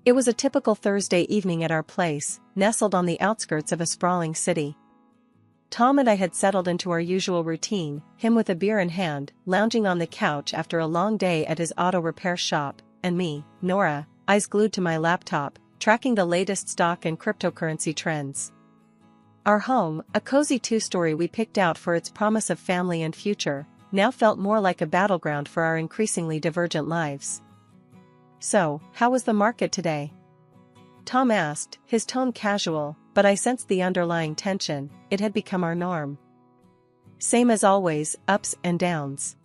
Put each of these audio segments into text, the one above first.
It was a typical Thursday evening at our place, nestled on the outskirts of a sprawling city. Tom and I had settled into our usual routine, him with a beer in hand, lounging on the couch after a long day at his auto repair shop, and me, Nora, eyes glued to my laptop, tracking the latest stock and cryptocurrency trends. Our home, a cozy two-story we picked out for its promise of family and future, now felt more like a battleground for our increasingly divergent lives. "So, how was the market today?" Tom asked, his tone casual, but I sensed the underlying tension. It had become our norm. "Same as always, ups and downs."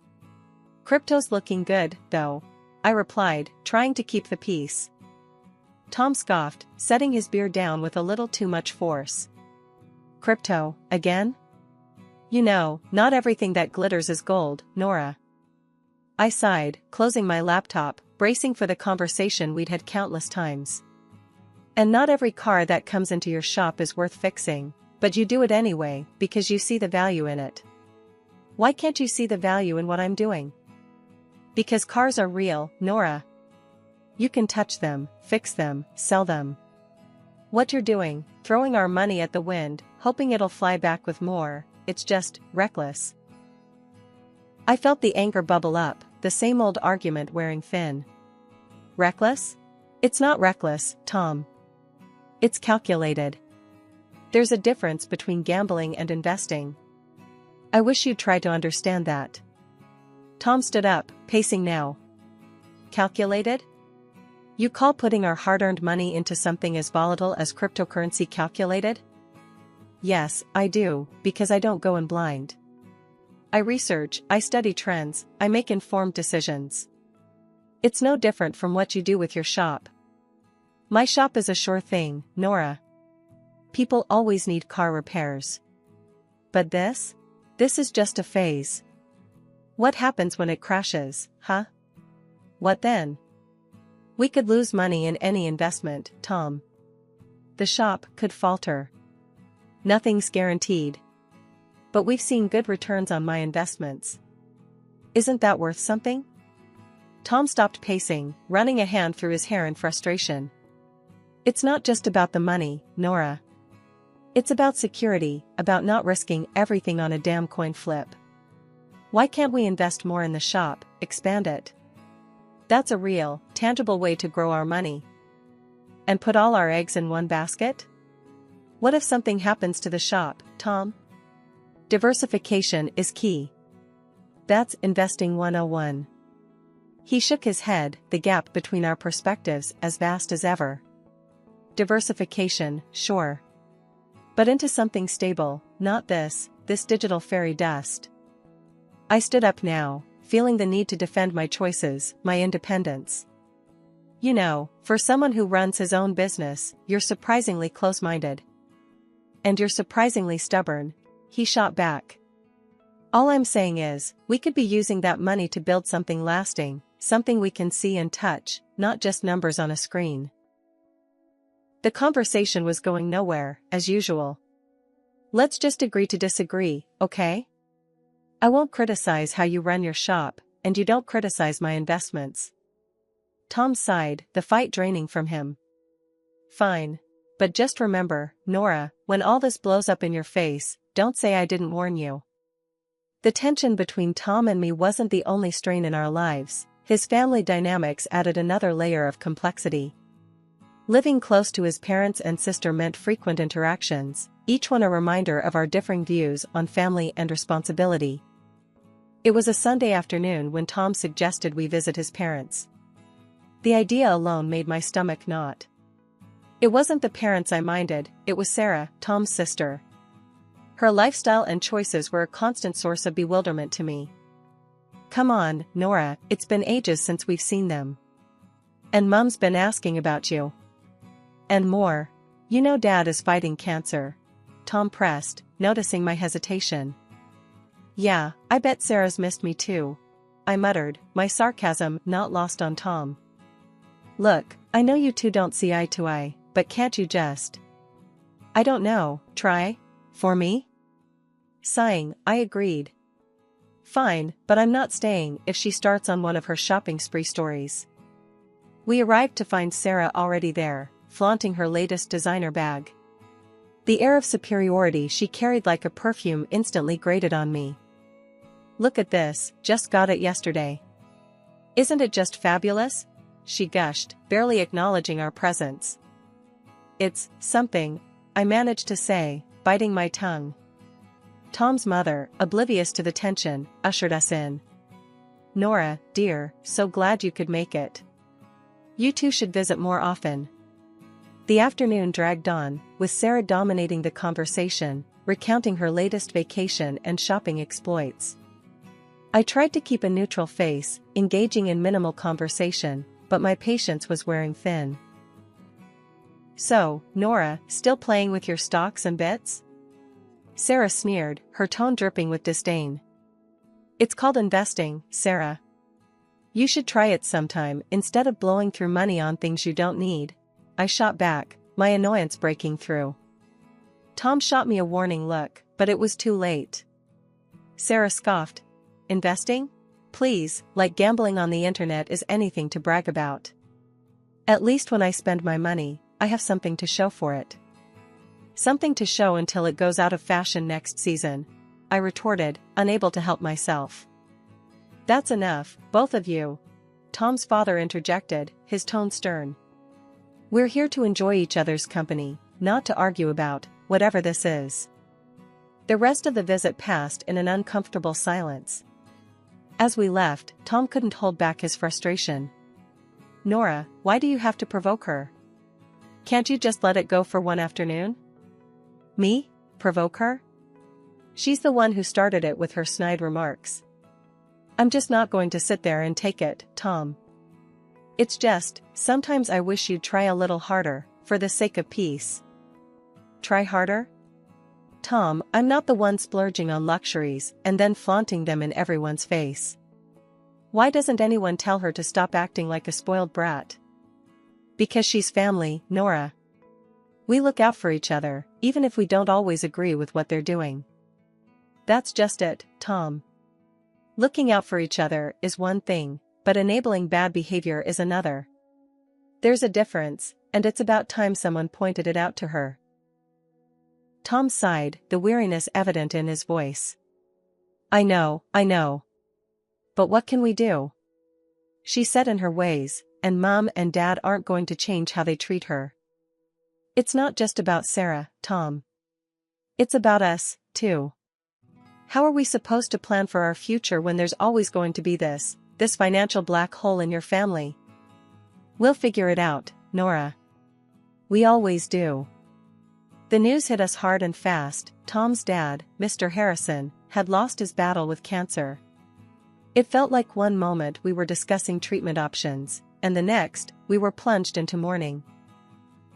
"Crypto's looking good, though," I replied, trying to keep the peace. Tom scoffed, setting his beer down with a little too much force. "Crypto, again? You know, not everything that glitters is gold, Nora." I sighed, closing my laptop, bracing for the conversation we'd had countless times. "And not every car that comes into your shop is worth fixing, but you do it anyway, because you see the value in it." "Why can't you see the value in what I'm doing?" "Because cars are real, Nora. You can touch them, fix them, sell them. What you're doing, throwing our money at the wind, hoping it'll fly back with more, it's just reckless." I felt the anger bubble up, the same old argument wearing thin. "Reckless? It's not reckless, Tom. It's calculated. There's a difference between gambling and investing. I wish you'd try to understand that." Tom stood up, pacing now. "Calculated? You call putting our hard-earned money into something as volatile as cryptocurrency calculated?" "Yes, I do, because I don't go in blind. I research, I study trends, I make informed decisions. It's no different from what you do with your shop." "My shop is a sure thing, Nora. People always need car repairs. But this? This is just a phase. What happens when it crashes, huh? What then? We could lose money in any investment, Tom. The shop could falter. Nothing's guaranteed. But we've seen good returns on my investments. Isn't that worth something?" Tom stopped pacing, running a hand through his hair in frustration. "It's not just about the money, Nora. It's about security, about not risking everything on a damn coin flip. Why can't we invest more in the shop, expand it? That's a real, tangible way to grow our money. And put all our eggs in one basket? What if something happens to the shop, Tom? Diversification is key. That's investing 101. He shook his head, the gap between our perspectives as vast as ever. "Diversification, sure. But into something stable, not this digital fairy dust." I stood up now, feeling the need to defend my choices, my independence. "You know, for someone who runs his own business, you're surprisingly close-minded. And you're surprisingly stubborn," he shot back. "All I'm saying is, we could be using that money to build something lasting, something we can see and touch, not just numbers on a screen." The conversation was going nowhere, as usual. "Let's just agree to disagree, okay? I won't criticize how you run your shop, and you don't criticize my investments." Tom sighed, the fight draining from him. "Fine. But just remember, Nora, when all this blows up in your face, don't say I didn't warn you." The tension between Tom and me wasn't the only strain in our lives. His family dynamics added another layer of complexity. Living close to his parents and sister meant frequent interactions, each one a reminder of our differing views on family and responsibility. It was a Sunday afternoon when Tom suggested we visit his parents. The idea alone made my stomach knot. It wasn't the parents I minded, it was Sarah, Tom's sister. Her lifestyle and choices were a constant source of bewilderment to me. "Come on, Nora, it's been ages since we've seen them. And Mum's been asking about you. And more. You know Dad is fighting cancer," Tom pressed, noticing my hesitation. "Yeah, I bet Sarah's missed me too," I muttered, my sarcasm not lost on Tom. "Look, I know you two don't see eye to eye, but can't you just—" "I don't know, try? For me?" Sighing, I agreed. "Fine, but I'm not staying if she starts on one of her shopping spree stories." We arrived to find Sarah already there, flaunting her latest designer bag. The air of superiority she carried like a perfume instantly grated on me. "Look at this, just got it yesterday. Isn't it just fabulous?" she gushed, barely acknowledging our presence. "It's something," I managed to say, biting my tongue. Tom's mother, oblivious to the tension, ushered us in. "Nora, dear, so glad you could make it. You two should visit more often." The afternoon dragged on, with Sarah dominating the conversation, recounting her latest vacation and shopping exploits. I tried to keep a neutral face, engaging in minimal conversation, but my patience was wearing thin. "So, Nora, still playing with your stocks and bits?" Sarah sneered, her tone dripping with disdain. "It's called investing, Sarah. You should try it sometime instead of blowing through money on things you don't need." I shot back, my annoyance breaking through. Tom shot me a warning look, but it was too late. Sarah scoffed. "Investing? Please, like gambling on the internet is anything to brag about. At least when I spend my money, I have something to show for it." "Something to show until it goes out of fashion next season," I retorted, unable to help myself. "That's enough, both of you," Tom's father interjected, his tone stern. "We're here to enjoy each other's company, not to argue about whatever this is." The rest of the visit passed in an uncomfortable silence. As we left, Tom couldn't hold back his frustration. "Nora, why do you have to provoke her? Can't you just let it go for one afternoon?" "Me? Provoke her? She's the one who started it with her snide remarks. I'm just not going to sit there and take it, Tom. It's just, sometimes I wish you'd try a little harder, for the sake of peace." "Try harder? Tom, I'm not the one splurging on luxuries and then flaunting them in everyone's face. Why doesn't anyone tell her to stop acting like a spoiled brat?" "Because she's family, Nora. We look out for each other, even if we don't always agree with what they're doing." "That's just it, Tom. Looking out for each other is one thing, but enabling bad behavior is another. There's a difference, and it's about time someone pointed it out to her." Tom sighed, the weariness evident in his voice. I know. But what can we do? She's set in her ways, and Mom and Dad aren't going to change how they treat her. It's not just about Sarah, Tom. It's about us, too. How are we supposed to plan for our future when there's always going to be this financial black hole in your family? "We'll figure it out, Nora. We always do." The news hit us hard and fast. Tom's dad, Mr. Harrison, had lost his battle with cancer. It felt like one moment we were discussing treatment options, and the next, we were plunged into mourning.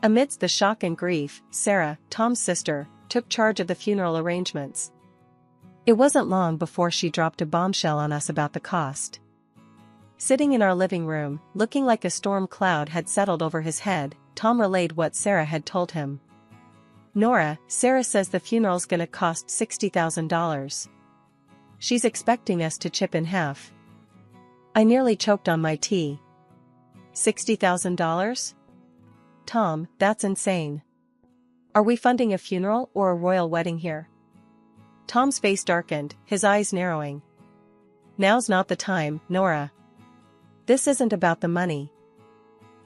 Amidst the shock and grief, Sarah, Tom's sister, took charge of the funeral arrangements. It wasn't long before she dropped a bombshell on us about the cost. Sitting in our living room, looking like a storm cloud had settled over his head, Tom relayed what Sarah had told him. "Nora, Sarah says the funeral's gonna cost $60,000. She's expecting us to chip in half." I nearly choked on my tea. $60,000? Tom, that's insane. Are we funding a funeral or a royal wedding here? Tom's face darkened, his eyes narrowing. "Now's not the time, Nora. This isn't about the money.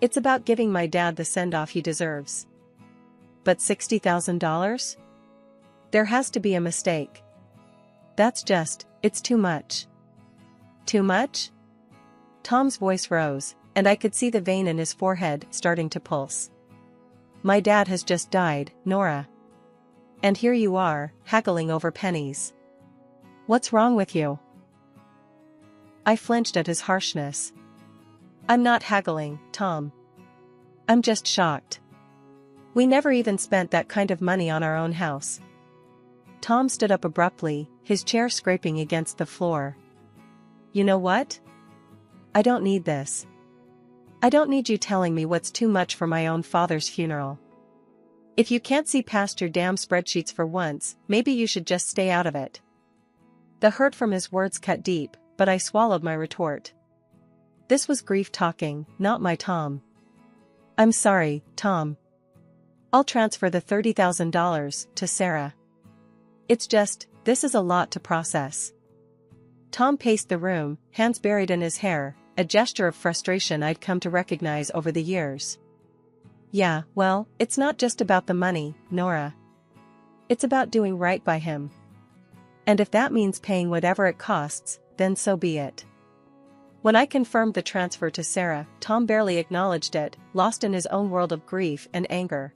It's about giving my dad the send-off he deserves." "But $60,000? There has to be a mistake. It's too much." "Too much?" Tom's voice rose, and I could see the vein in his forehead starting to pulse. "My dad has just died, Nora. And here you are, haggling over pennies. What's wrong with you?" I flinched at his harshness. "I'm not haggling, Tom. I'm just shocked. We never even spent that kind of money on our own house." Tom stood up abruptly, his chair scraping against the floor. "You know what? I don't need this. I don't need you telling me what's too much for my own father's funeral. If you can't see past your damn spreadsheets for once, maybe you should just stay out of it." The hurt from his words cut deep, but I swallowed my retort. This was grief talking, not my Tom. I'm sorry, Tom. I'll transfer the $30,000 to Sarah. It's just, this is a lot to process. Tom paced the room, hands buried in his hair, a gesture of frustration I'd come to recognize over the years. Yeah, well, it's not just about the money, Nora. It's about doing right by him. And if that means paying whatever it costs, then so be it. When I confirmed the transfer to Sarah, Tom barely acknowledged it, lost in his own world of grief and anger.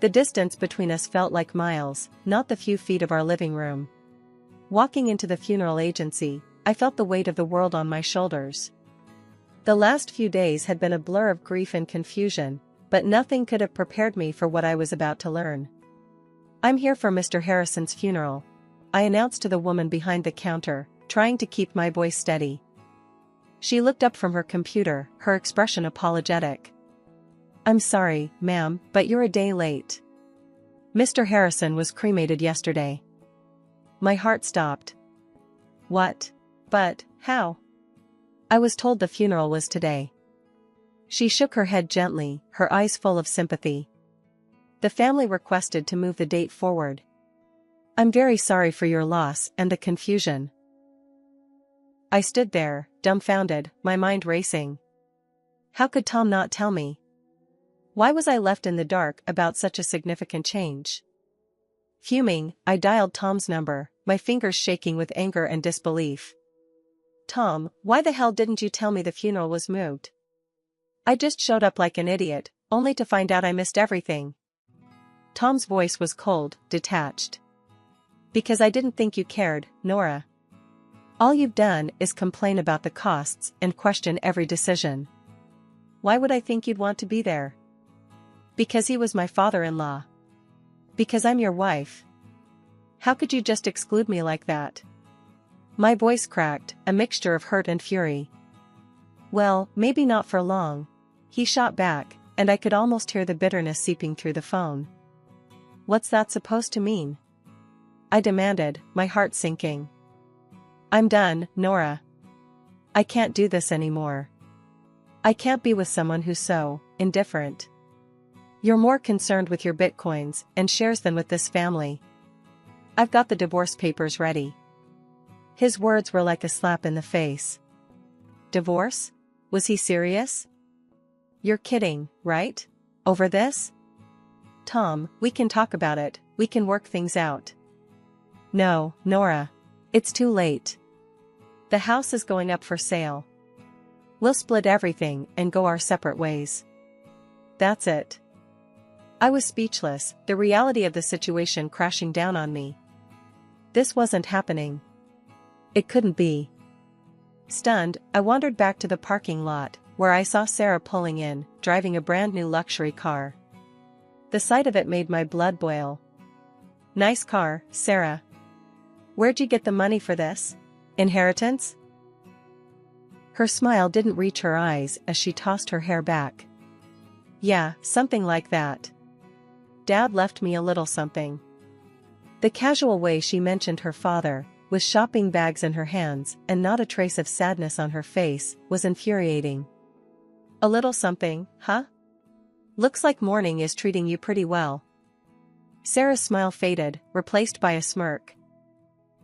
The distance between us felt like miles, not the few feet of our living room. Walking into the funeral agency, I felt the weight of the world on my shoulders. The last few days had been a blur of grief and confusion, but nothing could have prepared me for what I was about to learn. I'm here for Mr. Harrison's funeral, I announced to the woman behind the counter, trying to keep my voice steady. She looked up from her computer, her expression apologetic. I'm sorry, ma'am, but you're a day late. Mr. Harrison was cremated yesterday. My heart stopped. What? But, how? I was told the funeral was today. She shook her head gently, her eyes full of sympathy. The family requested to move the date forward. I'm very sorry for your loss and the confusion. I stood there, dumbfounded, my mind racing. How could Tom not tell me? Why was I left in the dark about such a significant change? Fuming, I dialed Tom's number, my fingers shaking with anger and disbelief. Tom, why the hell didn't you tell me the funeral was moved? I just showed up like an idiot, only to find out I missed everything. Tom's voice was cold, detached. Because I didn't think you cared, Nora. All you've done is complain about the costs and question every decision. Why would I think you'd want to be there? Because he was my father-in-law. Because I'm your wife. How could you just exclude me like that? My voice cracked, a mixture of hurt and fury. Well, maybe not for long, he shot back, and I could almost hear the bitterness seeping through the phone. What's that supposed to mean? I demanded, my heart sinking. I'm done, Nora. I can't do this anymore. I can't be with someone who's so indifferent. You're more concerned with your bitcoins and shares than with this family. I've got the divorce papers ready. His words were like a slap in the face. Divorce? Was he serious? You're kidding, right? Over this? Tom, we can talk about it, we can work things out. No, Nora. It's too late. The house is going up for sale. We'll split everything and go our separate ways. That's it. I was speechless, the reality of the situation crashing down on me. This wasn't happening. It couldn't be. Stunned, I wandered back to the parking lot, where I saw Sarah pulling in, driving a brand new luxury car. The sight of it made my blood boil. Nice car, Sarah. Where'd you get the money for this? Inheritance? Her smile didn't reach her eyes as she tossed her hair back. Yeah, something like that. Dad left me a little something. The casual way she mentioned her father, with shopping bags in her hands and not a trace of sadness on her face, was infuriating. A little something, huh? Looks like mourning is treating you pretty well. Sarah's smile faded, replaced by a smirk.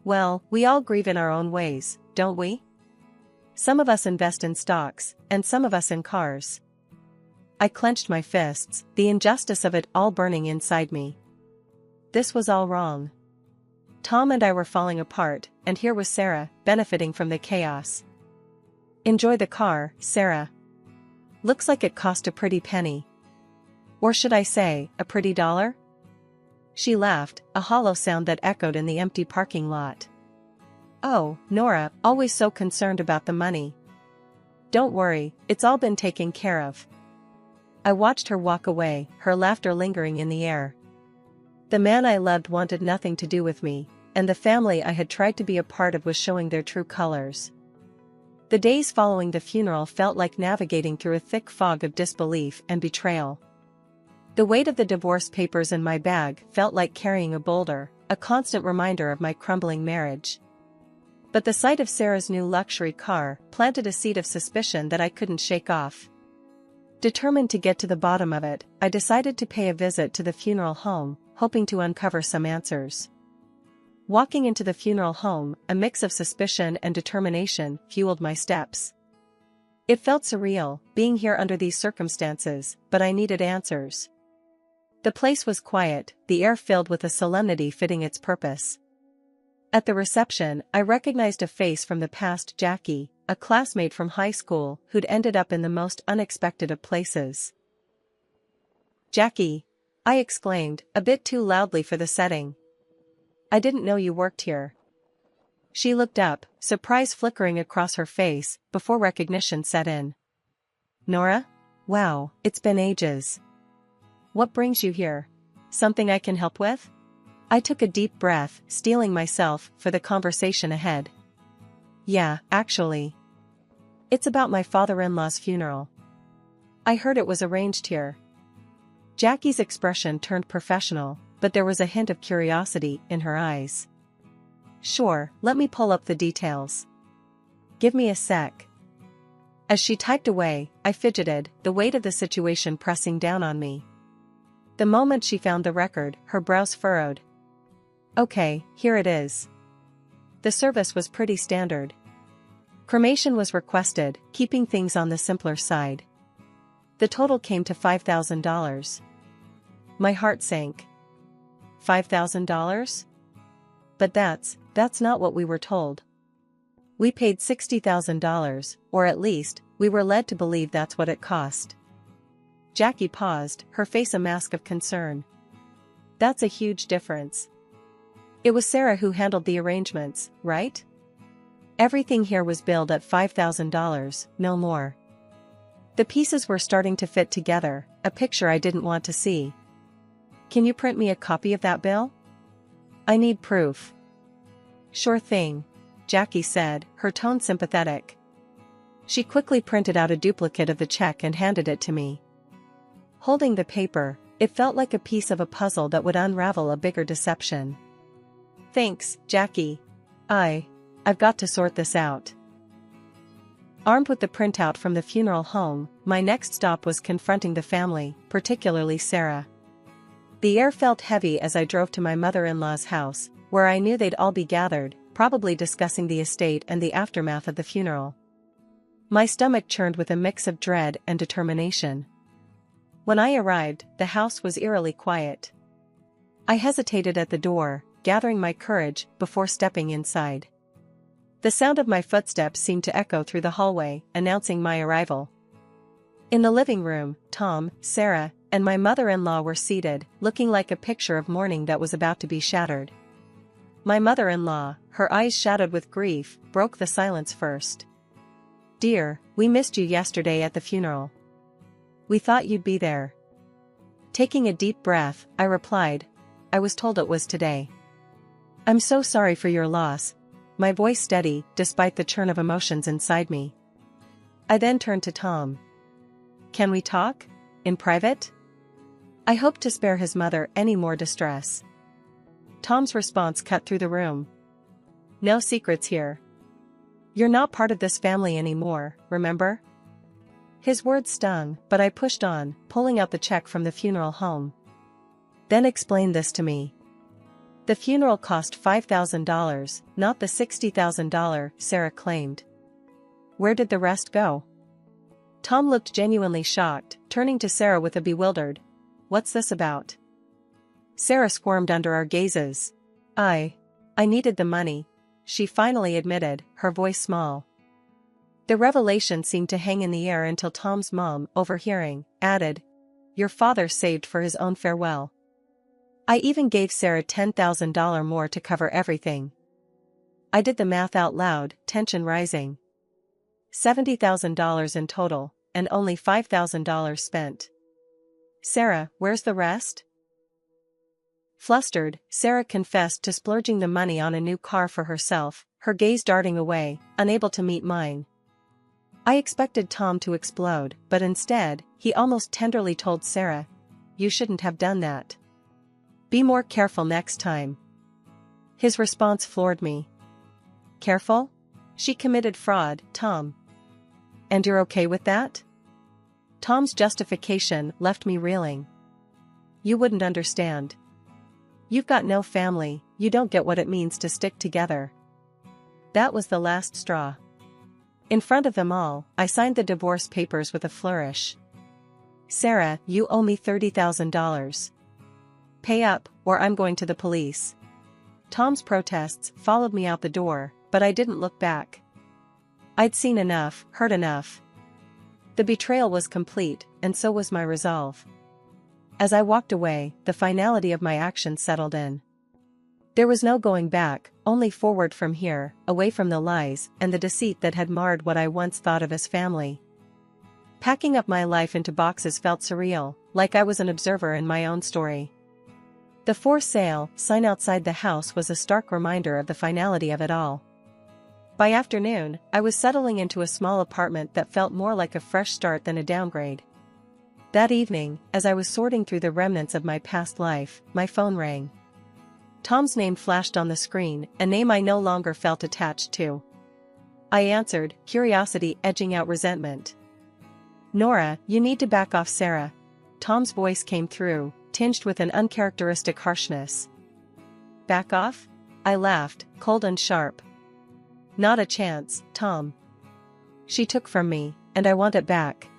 Well, we all grieve in our own ways, don't we? Some of us invest in stocks, and some of us in cars. I clenched my fists, the injustice of it all burning inside me. This was all wrong. Tom and I were falling apart, and here was Sarah, benefiting from the chaos. Enjoy the car, Sarah. Looks like it cost a pretty penny. Or should I say, a pretty dollar? She laughed, a hollow sound that echoed in the empty parking lot. Oh, Nora, always so concerned about the money. Don't worry, it's all been taken care of. I watched her walk away, her laughter lingering in the air. The man I loved wanted nothing to do with me, and the family I had tried to be a part of was showing their true colors. The days following the funeral felt like navigating through a thick fog of disbelief and betrayal. The weight of the divorce papers in my bag felt like carrying a boulder, a constant reminder of my crumbling marriage. But the sight of Sarah's new luxury car planted a seed of suspicion that I couldn't shake off. Determined to get to the bottom of it, I decided to pay a visit to the funeral home, hoping to uncover some answers. Walking into the funeral home, a mix of suspicion and determination fueled my steps. It felt surreal, being here under these circumstances, but I needed answers. The place was quiet, the air filled with a solemnity fitting its purpose. At the reception, I recognized a face from the past: Jackie, a classmate from high school who'd ended up in the most unexpected of places. "Jackie!" I exclaimed, a bit too loudly for the setting. "I didn't know you worked here." She looked up, surprise flickering across her face, before recognition set in. "Nora? Wow, it's been ages. What brings you here? Something I can help with?" I took a deep breath, steeling myself for the conversation ahead. "Yeah, actually. It's about my father-in-law's funeral. I heard it was arranged here." Jackie's expression turned professional, but there was a hint of curiosity in her eyes. "Sure, let me pull up the details. Give me a sec." As she typed away, I fidgeted, the weight of the situation pressing down on me. The moment she found the record, her brows furrowed. "Okay, here it is." The service was pretty standard. Cremation was requested, keeping things on the simpler side. The total came to $5,000. My heart sank. $5,000? But that's not what we were told. We paid $60,000, or at least, we were led to believe that's what it cost. Jackie paused, her face a mask of concern. "That's a huge difference. It was Sarah who handled the arrangements, right? Everything here was billed at $5,000, no more." The pieces were starting to fit together, a picture I didn't want to see. "Can you print me a copy of that bill? I need proof." "Sure thing," Jackie said, her tone sympathetic. She quickly printed out a duplicate of the check and handed it to me. Holding the paper, it felt like a piece of a puzzle that would unravel a bigger deception. "Thanks, Jackie. I've got to sort this out." Armed with the printout from the funeral home, my next stop was confronting the family, particularly Sarah. The air felt heavy as I drove to my mother-in-law's house, where I knew they'd all be gathered, probably discussing the estate and the aftermath of the funeral. My stomach churned with a mix of dread and determination. When I arrived, the house was eerily quiet. I hesitated at the door, gathering my courage before stepping inside. The sound of my footsteps seemed to echo through the hallway, announcing my arrival. In the living room, Tom, Sarah, and my mother-in-law were seated, looking like a picture of mourning that was about to be shattered. My mother-in-law, her eyes shadowed with grief, broke the silence first. "Dear, we missed you yesterday at the funeral. We thought you'd be there." Taking a deep breath, I replied, "I was told it was today." "I'm so sorry for your loss," my voice steady, despite the churn of emotions inside me. I then turned to Tom. "Can we talk? In private?" I hoped to spare his mother any more distress. Tom's response cut through the room. "No secrets here. You're not part of this family anymore, remember?" His words stung, but I pushed on, pulling out the check from the funeral home. "Then explain this to me. The funeral cost $5,000, not the $60,000, Sarah claimed. Where did the rest go?" Tom looked genuinely shocked, turning to Sarah with a bewildered, "What's this about?" Sarah squirmed under our gazes. I needed the money," she finally admitted, her voice small. The revelation seemed to hang in the air until Tom's mom, overhearing, added, "Your father saved for his own farewell. I even gave Sarah $10,000 more to cover everything." I did the math out loud, tension rising. $70,000 in total, and only $5,000 spent. "Sarah, where's the rest?" Flustered, Sarah confessed to splurging the money on a new car for herself, her gaze darting away, unable to meet mine. I expected Tom to explode, but instead, he almost tenderly told Sarah, "You shouldn't have done that. Be more careful next time." His response floored me. Careful? She committed fraud, Tom. And you're okay with that? Tom's justification left me reeling. You wouldn't understand. You've got no family, you don't get what it means to stick together. That was the last straw. In front of them all, I signed the divorce papers with a flourish. Sarah, you owe me $30,000. Pay up, or I'm going to the police. Tom's protests followed me out the door, but I didn't look back. I'd seen enough, heard enough. The betrayal was complete, and so was my resolve. As I walked away, the finality of my actions settled in. There was no going back, only forward from here, away from the lies and the deceit that had marred what I once thought of as family. Packing up my life into boxes felt surreal, like I was an observer in my own story. The for sale sign outside the house was a stark reminder of the finality of it all. By afternoon, I was settling into a small apartment that felt more like a fresh start than a downgrade. That evening, as I was sorting through the remnants of my past life, my phone rang. Tom's name flashed on the screen, a name I no longer felt attached to. I answered, curiosity edging out resentment. Nora, you need to back off, Sarah. Tom's voice came through, tinged with an uncharacteristic harshness. Back off? I laughed, cold and sharp. Not a chance, Tom. She took from me, and I want it back.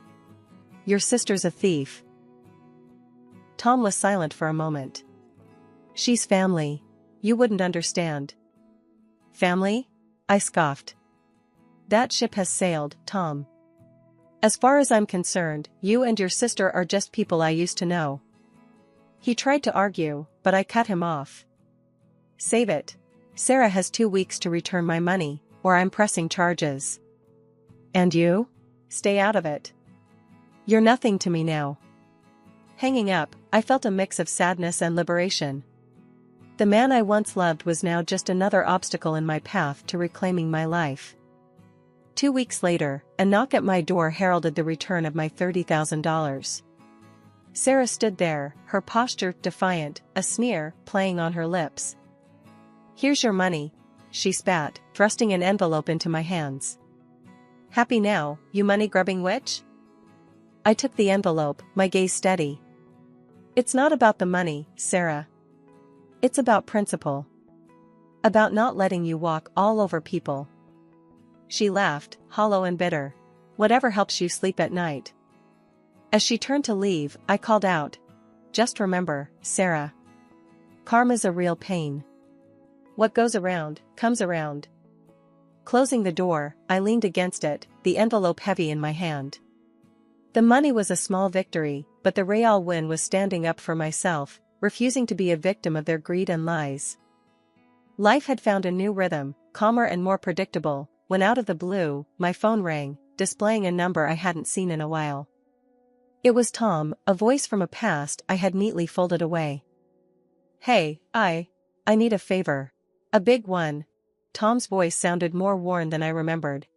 Your sister's a thief. Tom was silent for a moment. She's family. You wouldn't understand. Family? I scoffed. That ship has sailed, Tom. As far as I'm concerned, you and your sister are just people I used to know. He tried to argue, but I cut him off. Save it. Sarah has 2 weeks to return my money, or I'm pressing charges. And you? Stay out of it. You're nothing to me now. Hanging up, I felt a mix of sadness and liberation. The man I once loved was now just another obstacle in my path to reclaiming my life. 2 weeks later, a knock at my door heralded the return of my $30,000. Sarah stood there, her posture defiant, a sneer playing on her lips. Here's your money, she spat, thrusting an envelope into my hands. Happy now, you money-grubbing witch? I took the envelope, my gaze steady. It's not about the money, Sarah. It's about principle. About not letting you walk all over people. She laughed, hollow and bitter. Whatever helps you sleep at night. As she turned to leave, I called out. Just remember, Sarah. Karma's a real pain. What goes around, comes around. Closing the door, I leaned against it, the envelope heavy in my hand. The money was a small victory, but the real win was standing up for myself, refusing to be a victim of their greed and lies. Life had found a new rhythm, calmer and more predictable, when out of the blue, my phone rang, displaying a number I hadn't seen in a while. It was Tom, a voice from a past I had neatly folded away. Hey, I need a favor. A big one. Tom's voice sounded more worn than I remembered.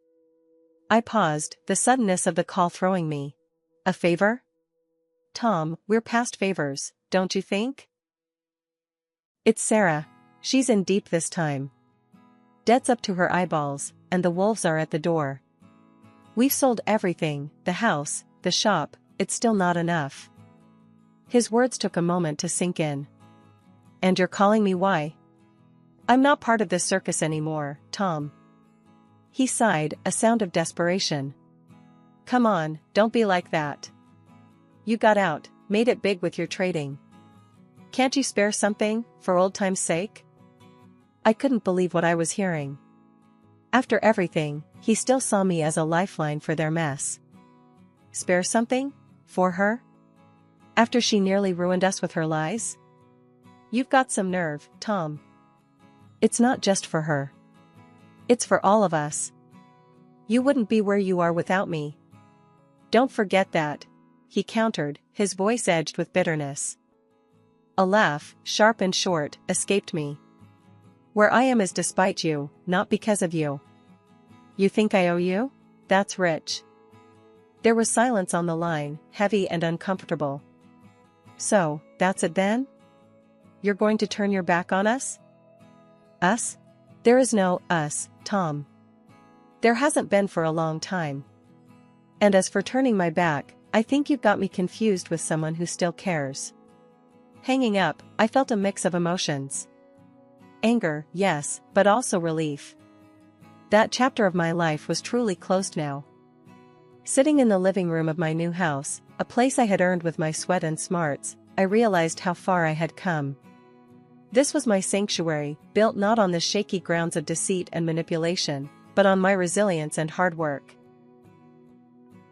I paused, the suddenness of the call throwing me. A favor? Tom, we're past favors, don't you think? It's Sarah. She's in deep this time. Debt's up to her eyeballs, and the wolves are at the door. We've sold everything, the house, the shop, it's still not enough. His words took a moment to sink in. And you're calling me why? I'm not part of this circus anymore, Tom. He sighed, a sound of desperation. Come on, don't be like that. You got out, made it big with your trading. Can't you spare something, for old time's sake? I couldn't believe what I was hearing. After everything, he still saw me as a lifeline for their mess. Spare something? For her? After she nearly ruined us with her lies? You've got some nerve, Tom. It's not just for her. It's for all of us. You wouldn't be where you are without me. Don't forget that, he countered, his voice edged with bitterness. A laugh, sharp and short, escaped me. Where I am is despite you, not because of you. You think I owe you? That's rich. There was silence on the line, heavy and uncomfortable. So, that's it then? You're going to turn your back on us? Us? There is no us Tom. There hasn't been for a long time. And as for turning my back, I think you've got me confused with someone who still cares. Hanging up, I felt a mix of emotions. Anger, yes, but also relief. That chapter of my life was truly closed now. Sitting in the living room of my new house, a place I had earned with my sweat and smarts, I realized how far I had come. This was my sanctuary, built not on the shaky grounds of deceit and manipulation, but on my resilience and hard work.